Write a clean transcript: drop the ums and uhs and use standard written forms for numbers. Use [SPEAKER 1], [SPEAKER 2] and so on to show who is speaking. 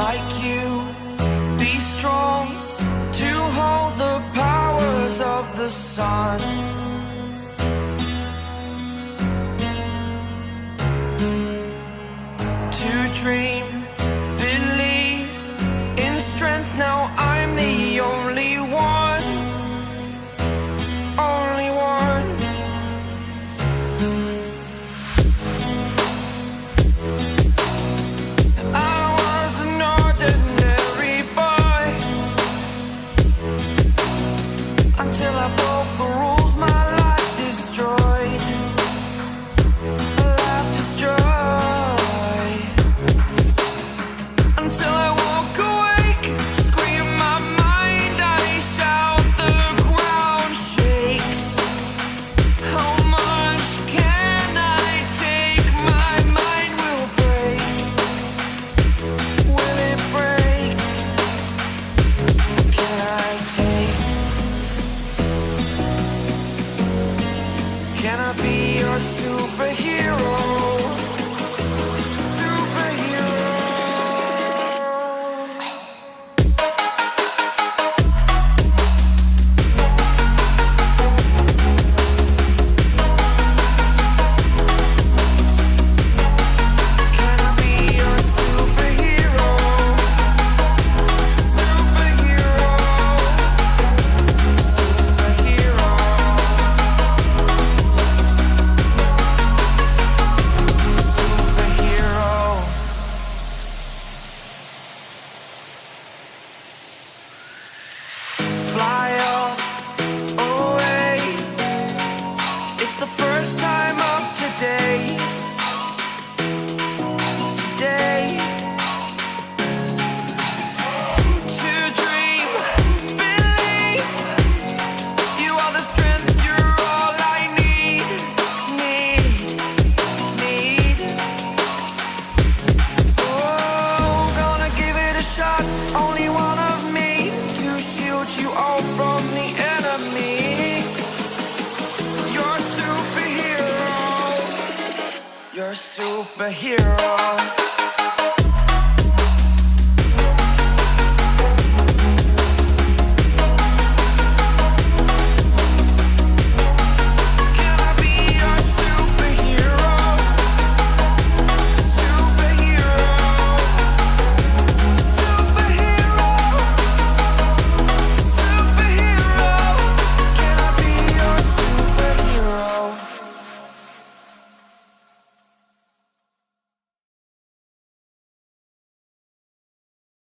[SPEAKER 1] like you. Be strong to hold the powers of the sun. To dream, believe in strength. Now I'm the only one, only one. I was an ordinary boy until I broke the rules. My life destroyed, a life destroyed. Until I walk awake, scream my mind, I shout, the ground shakes. How much can I take? My mind will break. Will it break? Can I take? Can I be your superhero? Fly up, away. It's the first time of today. Today. To dream, believe. You are the strength, you're all I need. Oh, gonna give it a shot. Only one of me to shield you all from the enemy. You're a superhero. You're a superhero.